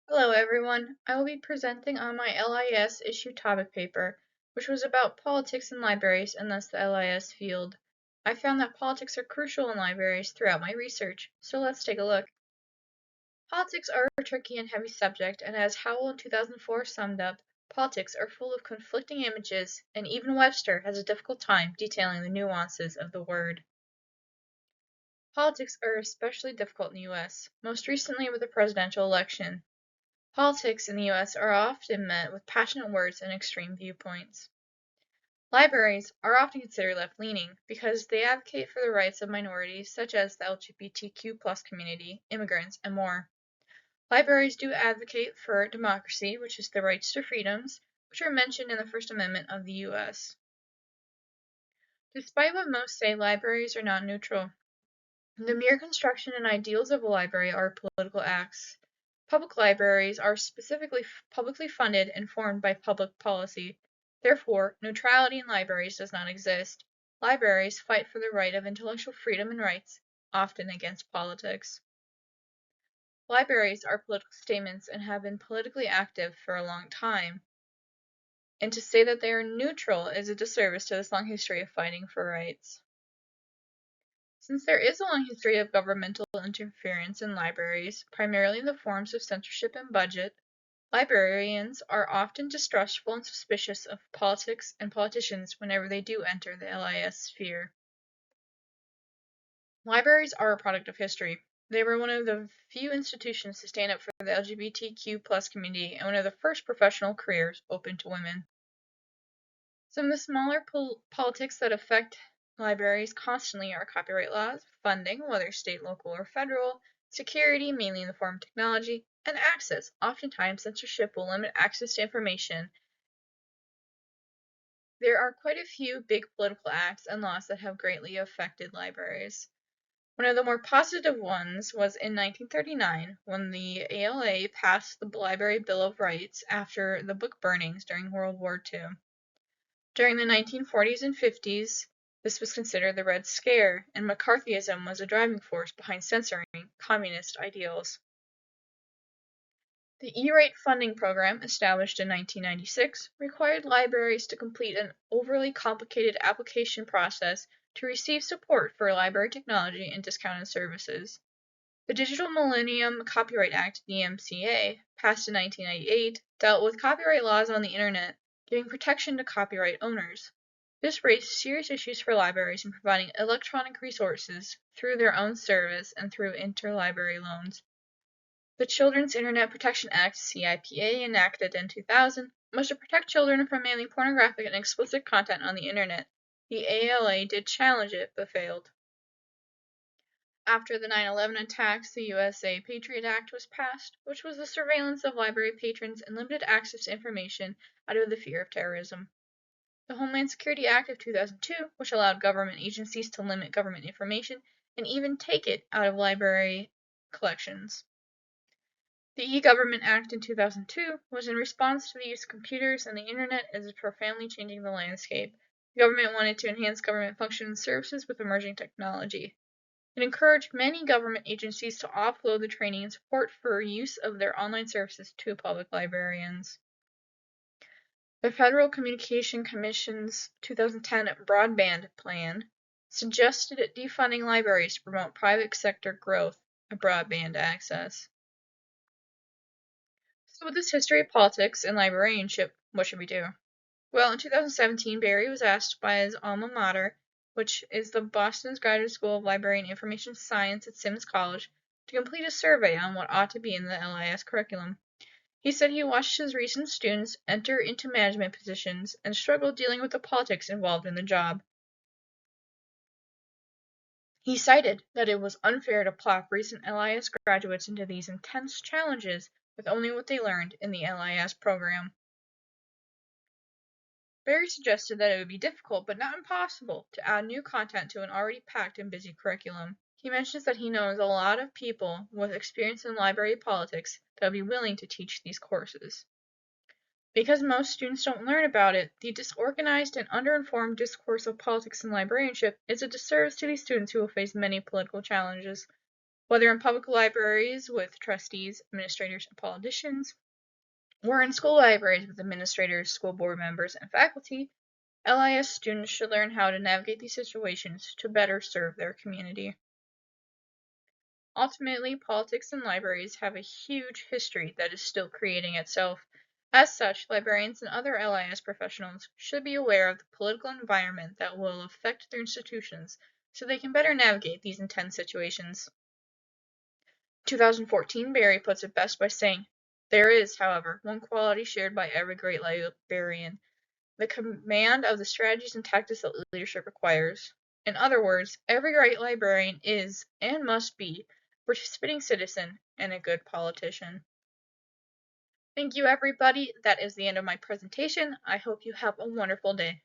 Hello everyone, I will be presenting on my LIS issue topic paper, which was about politics in libraries and thus the LIS field. I found that politics are crucial in libraries throughout my research, so let's take a look. Politics are a tricky and heavy subject, and as Howell in 2004 summed up, politics are full of conflicting images, and even Webster has a difficult time detailing the nuances of the word. Politics are especially difficult in the US, most recently with the presidential election. Politics in the US are often met with passionate words and extreme viewpoints. Libraries are often considered left-leaning because they advocate for the rights of minorities such as the LGBTQ+ community, immigrants, and more. Libraries do advocate for democracy, which is the rights to freedoms, which are mentioned in the First Amendment of the US. Despite what most say, libraries are not neutral. The mere construction and ideals of a library are political acts. Public libraries are specifically publicly funded and formed by public policy. Therefore, neutrality in libraries does not exist. Libraries fight for the right of intellectual freedom and rights, often against politics. Libraries are political statements and have been politically active for a long time. And to say that they are neutral is a disservice to this long history of fighting for rights. Since there is a long history of governmental interference in libraries, primarily in the forms of censorship and budget, librarians are often distrustful and suspicious of politics and politicians whenever they do enter the LIS sphere. Libraries are a product of history. They were one of the few institutions to stand up for the LGBTQ+ community and one of the first professional careers open to women. Some of the smaller politics that affect libraries constantly are copyright laws, funding, whether state, local, or federal, security, mainly in the form of technology, and access. Oftentimes, censorship will limit access to information. There are quite a few big political acts and laws that have greatly affected libraries. One of the more positive ones was in 1939 when the ALA passed the Library Bill of Rights after the book burnings during World War II. During the 1940s and 50s, this was considered the Red Scare, and McCarthyism was a driving force behind censoring communist ideals. The E-Rate funding program, established in 1996, required libraries to complete an overly complicated application process to receive support for library technology and discounted services. The Digital Millennium Copyright Act, DMCA, passed in 1998, dealt with copyright laws on the Internet, giving protection to copyright owners. This raised serious issues for libraries in providing electronic resources through their own service and through interlibrary loans. The Children's Internet Protection Act, CIPA, enacted in 2000, was to protect children from mainly pornographic and explicit content on the Internet. The ALA did challenge it, but failed. After the 9/11 attacks, the USA Patriot Act was passed, which was the surveillance of library patrons and limited access to information out of the fear of terrorism. The Homeland Security Act of 2002, which allowed government agencies to limit government information and even take it out of library collections. The E-Government Act in 2002 was in response to the use of computers and the Internet as profoundly changing the landscape. The government wanted to enhance government functions and services with emerging technology. It encouraged many government agencies to offload the training and support for use of their online services to public librarians. The Federal Communication Commission's 2010 Broadband Plan suggested defunding libraries to promote private sector growth of broadband access. So with this history of politics and librarianship, what should we do? Well, in 2017, Barry was asked by his alma mater, which is the Boston's Graduate School of Library and Information Science at Sims College, to complete a survey on what ought to be in the LIS curriculum. He said he watched his recent students enter into management positions and struggle dealing with the politics involved in the job. He cited that it was unfair to plop recent LIS graduates into these intense challenges with only what they learned in the LIS program. Barry suggested that it would be difficult, but not impossible, to add new content to an already packed and busy curriculum. He mentions that he knows a lot of people with experience in library politics that would be willing to teach these courses. Because most students don't learn about it, the disorganized and underinformed discourse of politics and librarianship is a disservice to these students who will face many political challenges. Whether in public libraries with trustees, administrators, and politicians, or in school libraries with administrators, school board members, and faculty, LIS students should learn how to navigate these situations to better serve their community. Ultimately, politics and libraries have a huge history that is still creating itself. As such, librarians and other LIS professionals should be aware of the political environment that will affect their institutions so they can better navigate these intense situations. 2014, Barry puts it best by saying, "There is, however, one quality shared by every great librarian, the command of the strategies and tactics that leadership requires." In other words, every great librarian is, and must be, a participating citizen and a good politician. Thank you, everybody. That is the end of my presentation. I hope you have a wonderful day.